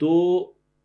2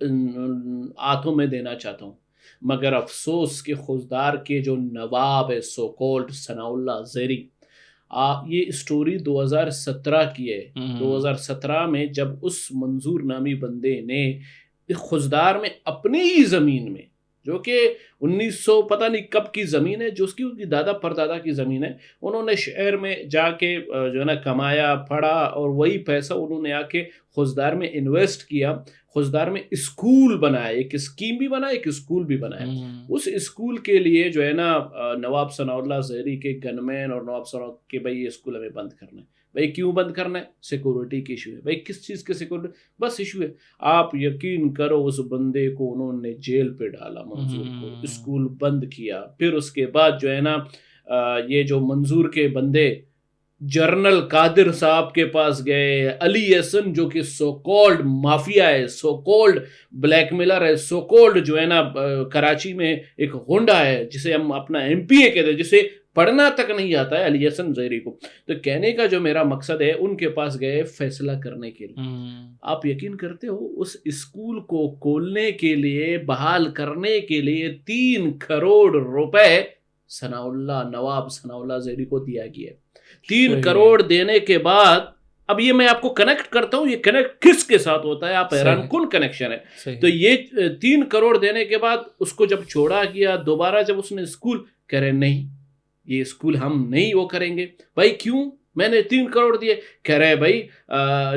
ہاتھوں میں دینا چاہتا ہوں، مگر افسوس کہ خضدار کے جو نواب ہے سو کولڈ ثناء اللہ زیری، یہ اسٹوری 2017 کی ہے۔ 2017 میں جب اس منظور نامی بندے نے خضدار میں اپنی ہی زمین میں، جو کہ 1900 پتہ نہیں کب کی زمین ہے، جو اس کی دادا پردادا کی زمین ہے، انہوں نے شہر میں جا کے جو ہے نا کمایا پڑھا، اور وہی پیسہ انہوں نے آ کے خضدار میں انویسٹ کیا، خضدار میں اسکول بنایا، ایک اسکیم بھی بنایا، ایک اسکول بھی بنایا۔ اس اسکول کے لیے جو ہے نا نواب ثناء اللہ زہری کے گن مین اور نواب ثناء کہ بھائی یہ اسکول ہمیں بند کرنا ہے۔ بھائی کیوں بند کرنا ہے؟ سیکورٹی کی ایشو ہے۔ بھائی کس چیز کے سیکورٹی؟ بس ایشو ہے۔ آپ یقین کرو اس بندے کو انہوں نے جیل پہ ڈالا، منظور کو، اسکول بند کیا۔ پھر اس کے بعد جو ہے نا یہ جو منظور کے بندے جنرل قادر صاحب کے پاس گئے، علی احسن جو کہ سو کولڈ مافیا ہے، سو کولڈ بلیک میلر ہے، سو کولڈ جو ہے نا کراچی میں ایک ہونڈا ہے جسے ہم اپنا ایم پی اے کہتے ہیں، جسے پڑھنا تک نہیں آتا ہے، علی احسن زہری کو۔ تو کہنے کا جو میرا مقصد ہے، ان کے پاس گئے فیصلہ کرنے کے لیے۔ آپ یقین کرتے ہو اس اسکول کو کھولنے کے لیے، بحال کرنے کے لیے 3 کروڑ روپے نواب ثناء اللہ زہری کو دیا گیا ہے۔ 3 کروڑ دینے کے بعد، اب یہ میں آپ کو کنیکٹ کرتا ہوں، یہ کنیکٹ کس کے ساتھ ہوتا ہے، آپ حیران کن کنیکشن ہے۔ تو یہ 3 کروڑ دینے کے بعد اس کو جب چھوڑا گیا، دوبارہ جب اس نے اسکول، کہہ رہے نہیں یہ اسکول ہم نہیں وہ کریں گے۔ بھائی کیوں؟ میں نے 3 کروڑ دیے۔ کہہ رہے بھائی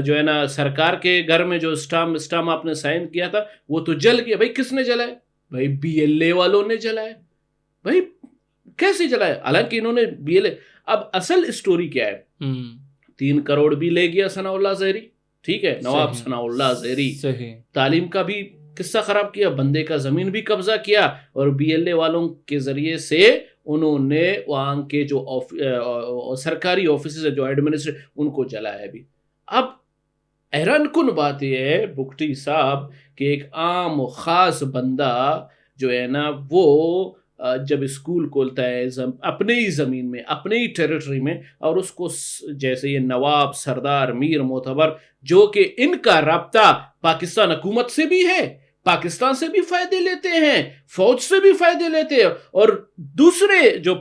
جو ہے نا سرکار کے گھر میں جو اسٹام آپ نے سائن کیا تھا وہ تو جل گیا۔ بھائی کس نے جلائے؟ بھائی BLA والوں نے جلائے۔ بھائی کیسے جلائے؟ حالانکہ انہوں نے BLA، اب اصل اسٹوری کیا ہے؟ 3 کروڑ بھی لے گیا ثناء اللہ زہری، ٹھیک ہے، نواب ثناء اللہ زہری، تعلیم کا بھی قصہ خراب کیا، بندے کا زمین بھی قبضہ کیا، اور BLA والوں کے ذریعے سے انہوں نے وہاں کے جو سرکاری آفیسز جو ایڈمنسٹریٹ ان کو جلایا بھی۔ اب حیران کن بات یہ ہے بگٹی صاحب کہ ایک عام و خاص بندہ جو ہے نا وہ جب اسکول کھولتا ہے اپنے ہی زمین میں، اپنے ہی ٹیریٹری میں، اور اس کو جیسے یہ نواب، سردار، میر، معتبر، جو کہ ان کا رابطہ پاکستان حکومت سے بھی ہے، پاکستان سے بھی فائدے لیتے ہیں، فوج سے بھی فائدے لیتے ہیں، اور دوسرے جو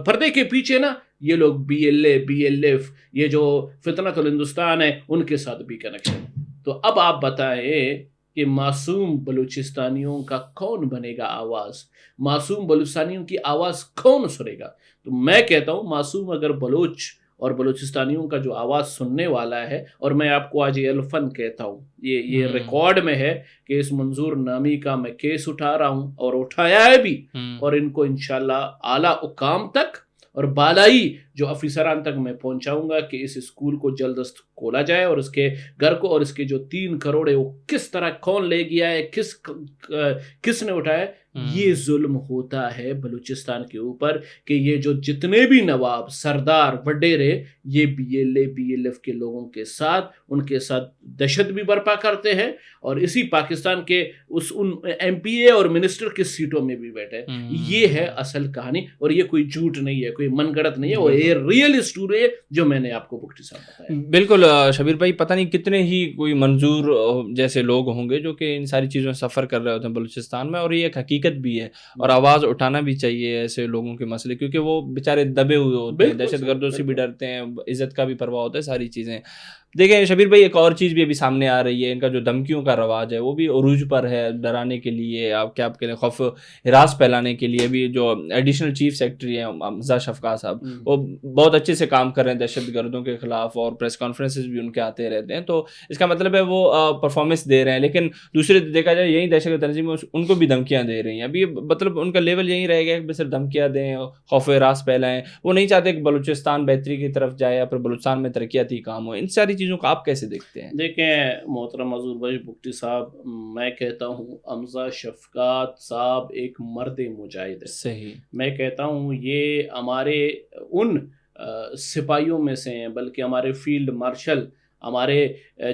پردے کے پیچھے نا یہ لوگ BLA BLF یہ جو فتنۃ الہندوستان ہے ان کے ساتھ بھی کنیکشن۔ تو اب آپ بتائیں کہ معصوم بلوچستانیوں کا کون بنے گا آواز؟ معصوم بلوچستانیوں کی آواز کون سنے گا؟ تو میں کہتا ہوں معصوم اگر بلوچ اور بلوچستانیوں کا جو آواز سننے والا ہے، اور میں آپ کو آج یہ الفن کہتا ہوں، یہ ریکارڈ میں ہے کہ اس منظور نامی کا میں کیس اٹھا رہا ہوں اور اٹھایا ہے بھی، اور ان کو انشاءاللہ اعلیٰ حکام تک اور بالائی جو افیسران تک میں پہنچاؤں گا کہ اس اسکول کو جلد از کھولا جائے، اور اس کے گھر کو اور اس کے جو 3 کروڑ ہے وہ کس طرح کون لے گیا ہے، کس نے اٹھایا ہے۔ یہ ظلم ہوتا ہے بلوچستان کے اوپر کہ یہ جو جتنے بھی نواب، سردار، وڈیرے، یہ BLA BLF کے لوگوں کے ساتھ، ان کے ساتھ دہشت بھی برپا کرتے ہیں، اور اسی پاکستان کے ان MPA اور منسٹر کی سیٹوں میں بھی بیٹھے۔ یہ ہے اصل کہانی، اور یہ کوئی جھوٹ نہیں ہے، کوئی من گڑت نہیں ہے، وہ یہ ریئل اسٹوری ہے جو میں نے آپ کو بگٹی صاحب بتایا۔ بالکل شبیر بھائی، پتہ نہیں کتنے ہی کوئی منظور جیسے لوگ ہوں گے جو کہ ان ساری چیزوں میں سفر کر رہے ہوتے ہیں بلوچستان میں، اور یہ ایک حقیقت بھی ہے، اور آواز اٹھانا بھی چاہیے ایسے لوگوں کے مسئلے، کیونکہ وہ بیچارے دبے ہوئے ہوتے ہیں، دہشت گردوں سے بھی ڈرتے ہیں، عزت کا بھی پرواہ ہوتا ہے، ساری چیزیں۔ دیکھیں شبیر بھائی، ایک اور چیز بھی ابھی سامنے آ رہی ہے، ان کا جو دھمکیوں کا رواج ہے وہ بھی عروج پر ہے، ڈرانے کے لیے، آپ کیا آپ کے لیے خوف ہراس پھیلانے کے لیے بھی۔ جو ایڈیشنل چیف سیکرٹری ہیں حمزہ شفقات صاحب، وہ بہت اچھے سے کام کر رہے ہیں دہشت گردوں کے خلاف، اور پریس کانفرنسز بھی ان کے آتے رہتے ہیں، تو اس کا مطلب ہے وہ پرفارمنس دے رہے ہیں۔ لیکن دوسرے دیکھا جائے یہی دہشت گرد تنظیمیں ان کو بھی دھمکیاں دے رہی ہیں۔ ابھی مطلب ان کا لیول یہی رہے گا کہ صرف دھمکیاں دیں، خوف ہراس پھیلائیں، وہ نہیں چاہتے کہ بلوچستان بہتری کی طرف جائے یا پھر بلوچستان میں ترقیاتی کام ہو۔ ان ساری چیزوں کو آپ کیسے دیکھتے ہیں؟ دیکھیں محترم حضور بھائی بگٹی صاحب، میں کہتا ہوں حمزہ شفقات صاحب ایک مرد مجاہد ہے۔ صحیح، میں کہتا ہوں یہ ہمارے ان سپاہیوں میں سے ہیں، بلکہ ہمارے فیلڈ مارشل، ہمارے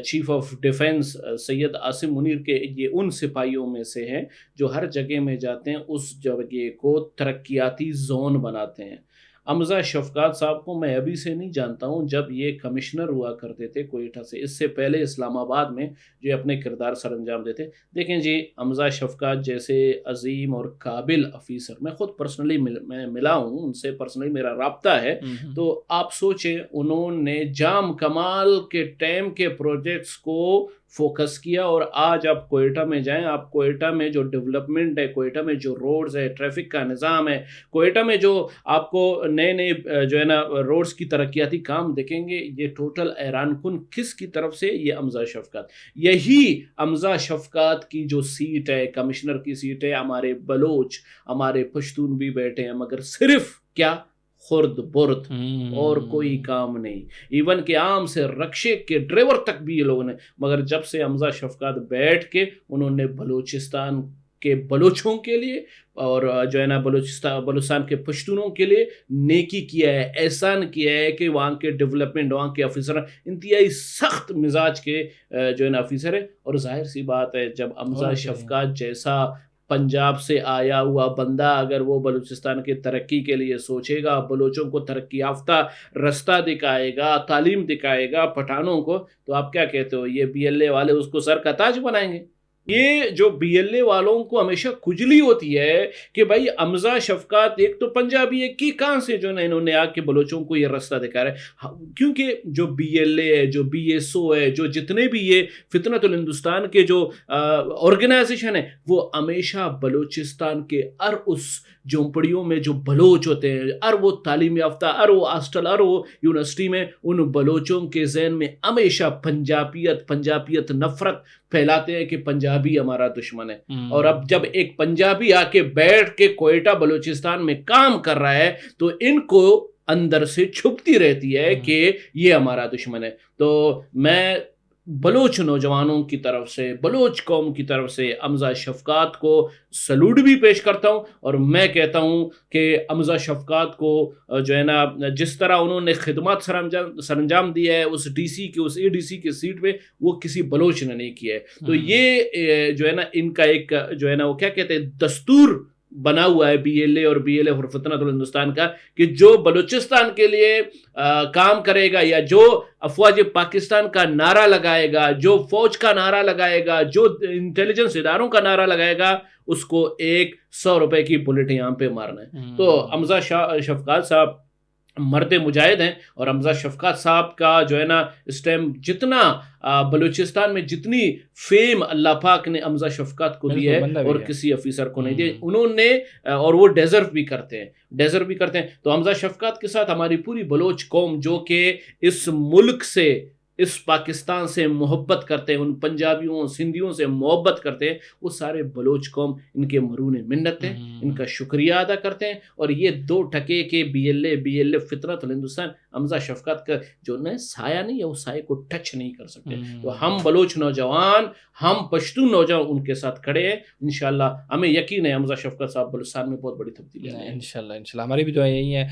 chief of defence Syed Asim Munir کے یہ ان سپاہیوں میں سے ہیں جو ہر جگہ میں جاتے ہیں، اس جگہ کو ترقیاتی زون بناتے ہیں۔ حمزہ شفقات صاحب کو میں ابھی سے نہیں جانتا ہوں، جب یہ کمشنر ہوا کرتے تھے کوئٹہ سے، اس سے پہلے اسلام آباد میں جو اپنے کردار سر انجام دیتے. دیکھیں جی، حمزہ شفقات جیسے عظیم اور قابل افیسر، میں خود پرسنلی میں ملا ہوں ان سے، پرسنلی میرا رابطہ ہے. تو آپ سوچیں، انہوں نے جام کمال کے ٹائم کے پروجیکٹس کو فوکس کیا، اور آج آپ کوئٹہ میں جائیں، آپ کوئٹہ میں جو ڈیولپمنٹ ہے، کوئٹہ میں جو روڈز ہے، ٹریفک کا نظام ہے، کوئٹہ میں جو آپ کو نئے نئے جو ہے نا روڈز کی ترقیاتی کام دیکھیں گے، یہ ٹوٹل حیران کن. کس کی طرف سے؟ یہ حمزہ شفقات. یہی حمزہ شفقات کی جو سیٹ ہے، کمشنر کی سیٹ ہے، ہمارے بلوچ، ہمارے پشتون بھی بیٹھے ہیں، مگر صرف کیا؟ خرد برد، اور کوئی کام نہیں. ایون کہ عام سے رکشے کے ڈرائیور تک بھی یہ لوگوں نے، مگر جب سے حمزہ شفقات بیٹھ کے انہوں نے بلوچستان کے بلوچوں کے لیے اور جو ہے نا بلوچستان کے پشتونوں کے لیے نیکی کیا ہے، احسان کیا ہے کہ وہاں کے ڈیولپمنٹ، وہاں کے افیسر انتہائی سخت مزاج کے جو ہے نا افیسر ہے. اور ظاہر سی بات ہے، جب حمزہ شفقات جیسا پنجاب سے آیا ہوا بندہ اگر وہ بلوچستان کی ترقی کے لیے سوچے گا، بلوچوں کو ترقی یافتہ رستہ دکھائے گا، تعلیم دکھائے گا پٹھانوں کو، تو آپ کیا کہتے ہو؟ یہ بی ایل اے والے اس کو سر کا تاج بنائیں گے. یہ جو بی ایل اے والوں کو ہمیشہ کھجلی ہوتی ہے کہ بھائی حمزہ شفقات ایک تو پنجابی ہے، کی کہاں سے جو انہوں نے آ کے بلوچوں کو یہ رستہ دکھا رہا ہے. کیونکہ جو بی ایل اے ہے، جو بی ایس او ہے، جو جتنے بھی یہ فتنۃ الہندوستان کے جو آرگنائزیشن ہے، وہ ہمیشہ بلوچستان کے ہر اس جھونپڑیوں میں جو بلوچ ہوتے ہیں، ہر وہ تعلیم یافتہ، ہر وہ ہاسٹل، ہر وہ یونیورسٹی میں، ان بلوچوں کے ذہن میں ہمیشہ پنجابیت نفرت پھیلاتے ہیں کہ پنجابی ہمارا دشمن ہے. اور اب جب ایک پنجابی آ کے بیٹھ کے کوئٹہ بلوچستان میں کام کر رہا ہے تو ان کو اندر سے چھپتی رہتی ہے کہ یہ ہمارا دشمن ہے. تو میں بلوچ نوجوانوں کی طرف سے، بلوچ قوم کی طرف سے حمزہ شفقات کو سلوٹ بھی پیش کرتا ہوں، اور میں کہتا ہوں کہ حمزہ شفقات کو جو ہے نا جس طرح انہوں نے خدمات سر انجام دیا ہے اس ڈی سی کی، اس اے ڈی سی کی سیٹ پہ، وہ کسی بلوچ نے نہیں کیا ہے. تو یہ جو ہے نا ان کا ایک جو ہے نا وہ کیا کہتے ہیں دستور بنا ہوا ہے بی ایل اے اور بی ایل اے اور فتنۃ الہندوستان کا، کہ جو بلوچستان کے لیے کام کرے گا، یا جو افواج پاکستان کا نعرہ لگائے گا، جو فوج کا نعرہ لگائے گا، جو انٹیلیجنس اداروں کا نعرہ لگائے گا، اس کو 100 روپے کی بلٹ یہاں پہ مارنا ہے. تو حمزہ شفقات صاحب مرد مجاہد ہیں، اور حمزہ شفقات صاحب کا جو ہے نا اس ٹائم جتنا بلوچستان میں جتنی فیم اللہ پاک نے حمزہ شفقات کو دی ہے اور کسی افیسر کو نہیں دی، انہوں نے، اور وہ ڈیزرو بھی کرتے ہیں. تو حمزہ شفقات کے ساتھ ہماری پوری بلوچ قوم جو کہ اس ملک سے، اس پاکستان سے محبت کرتے ہیں، ان پنجابیوں سندھیوں سے محبت کرتے ہیں، وہ سارے بلوچ قوم ان کے مرہون منت ہیں، ان کا شکریہ ادا کرتے ہیں. اور یہ 2 ٹکے کے بی ایل اے فطرت الہندوستان حمزہ شفقات کا جو نہ سایہ نہیں ہے، وہ سایہ کو ٹچ نہیں کر سکتے. تو ہم بلوچ نوجوان، ہم پشتون نوجوان ان کے ساتھ کھڑے ہیں. انشاءاللہ ہمیں یقین ہے حمزہ شفقات صاحب بلوچستان میں بہت بڑی تبدیلی آئے. انشاءاللہ ہماری بھی دعا یہی ہے.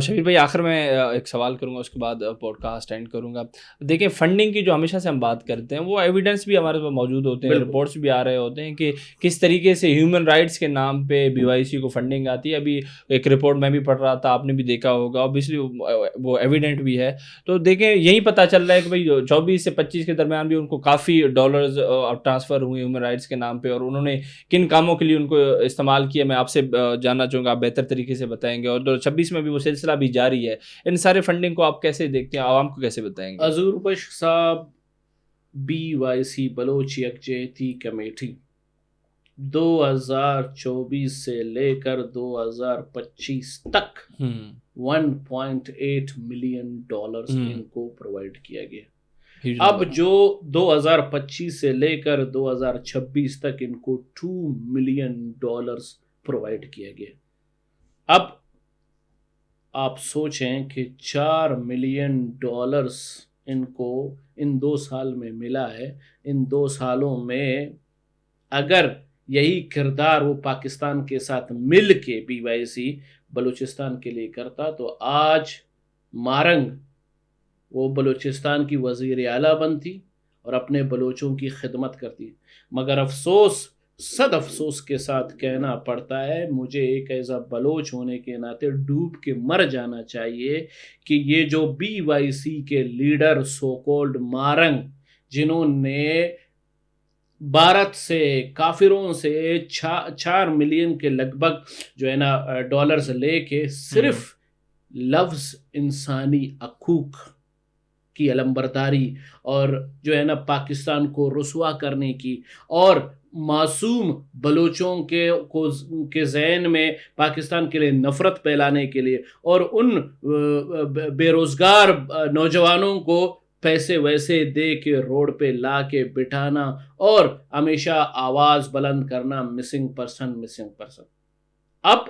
شبیر بھائی آخر میں ایک سوال کروں گا، اس کے بعد پوڈ کاسٹ اینڈ کروں گا. دیکھیں فنڈنگ کی جو ہمیشہ سے ہم بات کرتے ہیں، وہ ایویڈنس بھی ہمارے پاس موجود ہوتے ہیں، رپورٹس بھی آ رہے ہوتے ہیں کہ کس طریقے سے ہیومن رائٹس کے نام پہ بی وائی سی کو فنڈنگ آتی ہے. ابھی ایک رپورٹ میں بھی پڑھ رہا تھا، آپ نے بھی دیکھا ہوگا، اوبیسلی وہ ایویڈنٹ بھی ہے. تو دیکھیں یہی پتہ چل رہا ہے کہ بھائی 24 سے 25 کے درمیان بھی ان کو کافی ڈالرز ٹرانسفر ہوئے ہیومن رائٹس کے نام پہ، اور انہوں نے کن کاموں کے لیے ان کو استعمال کیا میں آپ سے جاننا چاہوں گا، آپ بہتر طریقے سے بتائیں گے. اور 2026 میں بھی وہ سلسلہ بھی جاری ہے. ان سارے فنڈنگ کو آپ کیسے دیکھتے ہیں، عوام کو کیسے بتائیں گے؟ حضور بخش صاحب، بی وائی سی بلوچ یکجہتی کمیٹی 2024 سے لے کر 2025 تک 1.8 ملین ڈالرز ان کو پرووائڈ کیا گیا. اب جو 2025 سے لے کر 2026 تک ان کو 2 ملین ڈالرز پرووائڈ کیا گیا. اب آپ سوچیں کہ 4 ملین ڈالرز ان کو ان 2 سال میں ملا ہے. ان 2 سالوں میں اگر یہی کردار وہ پاکستان کے ساتھ مل کے بی وائی سی بلوچستان کے لیے کرتا تو آج مارنگ وہ بلوچستان کی وزیر اعلیٰ بنتی اور اپنے بلوچوں کی خدمت کرتی. مگر افسوس صد افسوس کے ساتھ کہنا پڑتا ہے، مجھے ایک ایسا بلوچ ہونے کے ناطے ڈوب کے مر جانا چاہیے کہ یہ جو بی وائی سی کے لیڈر سو کولڈ مارنگ، جنہوں نے بھارت سے کافروں سے 4 ملین کے لگ بھگ جو ہے نا ڈالرز لے کے صرف لفظ انسانی حقوق کی علمبرداری اور جو ہے نا پاکستان کو رسوا کرنے کی اور معصوم بلوچوں کے ذہن میں پاکستان کے لیے نفرت پھیلانے کے لیے اور ان بے روزگار نوجوانوں کو پیسے ویسے دے کے روڈ پہ لا کے بٹھانا اور ہمیشہ آواز بلند کرنا مسنگ پرسن۔ اب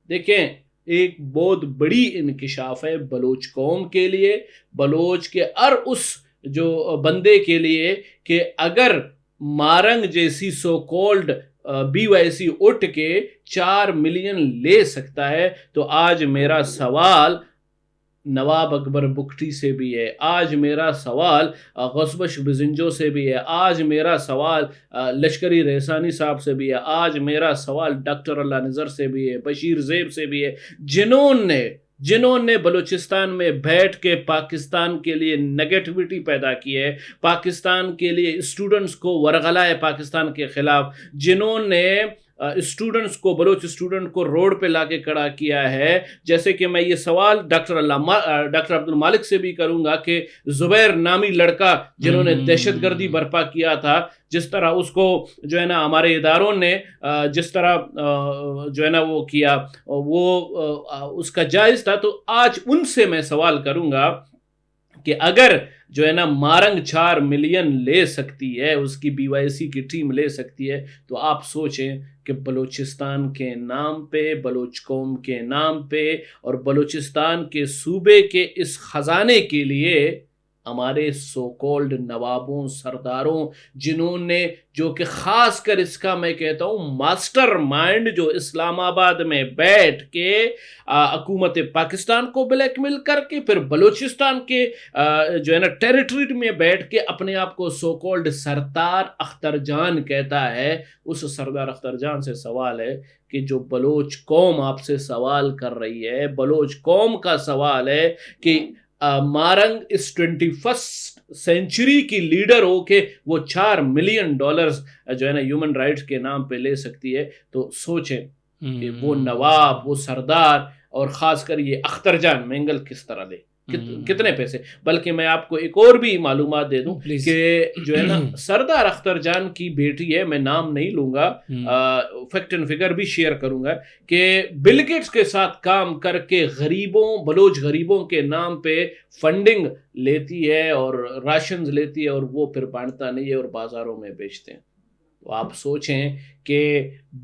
دیکھیں ایک بہت بڑی انکشاف ہے بلوچ قوم کے لیے، بلوچ کے ہر اس جو بندے کے لیے کہ اگر مارنگ جیسی سو کولڈ بی وائی سی اٹھ کے 4 ملین لے سکتا ہے تو آج میرا سوال نواب اکبر بگٹی سے بھی ہے، آج میرا سوال غصبش بزنجو سے بھی ہے، آج میرا سوال لشکری رحسانی صاحب سے بھی ہے، آج میرا سوال ڈاکٹر اللہ نظر سے بھی ہے، بشیر زیب سے بھی ہے، جنہوں نے بلوچستان میں بیٹھ کے پاکستان کے لیے نگیٹیوٹی پیدا کی ہے، پاکستان کے لیے اسٹوڈنٹس کو ورغلا ہے پاکستان کے خلاف، جنہوں نے اسٹوڈنٹس کو بلوچ اسٹوڈنٹ کو روڈ پہ لا کے کھڑا کیا ہے۔ جیسے کہ میں یہ سوال ڈاکٹر عبد المالک سے بھی کروں گا کہ زبیر نامی لڑکا جنہوں نے دہشت گردی برپا کیا تھا، جس طرح اس کو جو ہے نا ہمارے اداروں نے جس طرح جو ہے نا وہ کیا، وہ اس کا جائز تھا، تو آج ان سے میں سوال کروں گا کہ اگر جو ہے نا مارنگ 4 ملین لے سکتی ہے، اس کی بی وائی سی کی ٹیم لے سکتی ہے، تو آپ سوچیں کہ بلوچستان کے نام پہ، بلوچ قوم کے نام پہ اور بلوچستان کے صوبے کے اس خزانے کے لیے ہمارے سو کولڈ نوابوں، سرداروں، جنہوں نے جو کہ خاص کر اس کا میں کہتا ہوں ماسٹر مائنڈ جو اسلام آباد میں بیٹھ کے حکومت پاکستان کو بلیک میل کر کے پھر بلوچستان کے جو ہے نا ٹیریٹری میں بیٹھ کے اپنے آپ کو سو کولڈ سردار اختر جان کہتا ہے، اس سردار اختر جان سے سوال ہے کہ جو بلوچ قوم آپ سے سوال کر رہی ہے، بلوچ قوم کا سوال ہے کہ مارنگ اس 21 سینچری کی لیڈر ہو کے وہ 4 ملین ڈالرز جو ہے نا ہیومن رائٹس کے نام پہ لے سکتی ہے، تو سوچیں کہ وہ نواب، وہ سردار اور خاص کر یہ اختر جان مینگل کس طرح لے، کتنے پیسے۔ بلکہ میں آپ کو ایک اور بھی معلومات دے دوں کہ جو ہے نا سردار اختر جان کی بیٹی ہے، میں نام نہیں لوں گا، فیکٹ اینڈ فگر بھی شیئر کروں گا، کہ بل گیٹس کے ساتھ کام کر کے بلوچ غریبوں کے نام پہ فنڈنگ لیتی ہے اور راشنز لیتی ہے اور وہ پھر بانٹتا نہیں ہے اور بازاروں میں بیچتے ہیں۔ تو آپ سوچیں کہ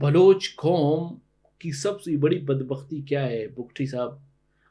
بلوچ قوم کی سب سے بڑی بدبختی کیا ہے بگٹی صاحب؟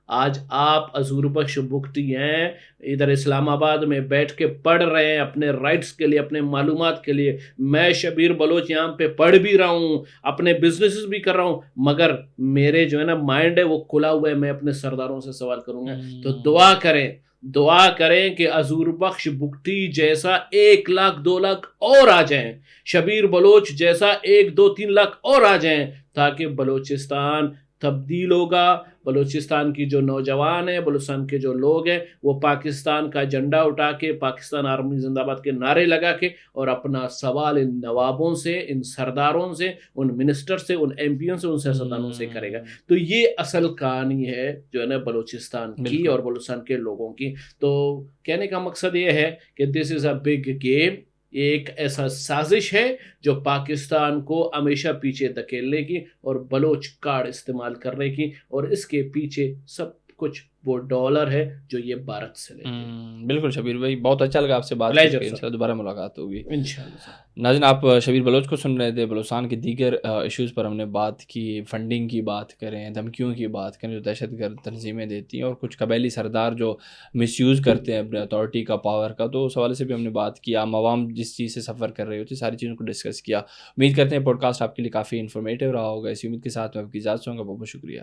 آج آپ حضور بخش بگٹی ہیں، ادھر اسلام آباد میں بیٹھ کے پڑھ رہے ہیں اپنے رائٹس کے لیے، اپنے معلومات کے لیے، میں شبیر بلوچ یہاں پہ پڑھ بھی رہا ہوں، اپنے بزنسز بھی کر رہا ہوں، مگر میرے جو ہے نا مائنڈ ہے وہ کھلا ہوا ہے، میں اپنے سرداروں سے سوال کروں گا۔ تو دعا کریں کہ حضور بخش بگٹی جیسا 1 لاکھ 2 لاکھ اور آ جائیں، شبیر بلوچ جیسا 1 2 3 لاکھ اور آ جائیں، تاکہ بلوچستان تبدیل ہوگا، بلوچستان کی جو نوجوان ہیں، بلوچستان کے جو لوگ ہیں، وہ پاکستان کا جھنڈا اٹھا کے، پاکستان آرمی زندہ باد کے نعرے لگا کے اور اپنا سوال ان نوابوں سے، ان سرداروں سے، ان منسٹر سے، ان ایم پیوں سے، ان سیاستدانوں سے کرے گا۔ تو یہ اصل کہانی ہے جو ہے نا بلوچستان کی اور بلوچستان کے لوگوں کی۔ تو کہنے کا مقصد یہ ہے کہ دس از اے بگ گیم، ایک ایسا سازش ہے جو پاکستان کو ہمیشہ پیچھے دھکیلنے کی اور بلوچ کارڈ استعمال کرنے کی، اور اس کے پیچھے سب کچھ وہ ڈالر ہے جو یہ بھارت سے لے۔ بالکل شبیر بھائی، بہت اچھا لگا آپ سے بات کر کے، انشاءاللہ دوبارہ ملاقات ہوگی انشاءاللہ۔ ناظرین، آپ شبیر بلوچ کو سن رہے تھے۔ بلوچستان کے دیگر ایشوز پر ہم نے بات کی، فنڈنگ کی بات کریں، دھمکیوں کی بات کریں جو دہشت گرد تنظیمیں دیتی ہیں، اور کچھ قبائلی سردار جو مس یوز کرتے ہیں اپنے اتھارٹی کا، پاور کا، تو اس حوالے سے بھی ہم نے بات کیا۔ عوام جس چیز سے سفر کر رہے ہوتے ساری چیزوں کو ڈسکس کیا۔ امید کرتے ہیں پوڈ کاسٹ آپ کے لیے کافی انفارمیٹیو رہا ہوگا۔ اسی امید کے ساتھ میں آپ کی اجازت چاہوں گا۔ بہت بہت شکریہ۔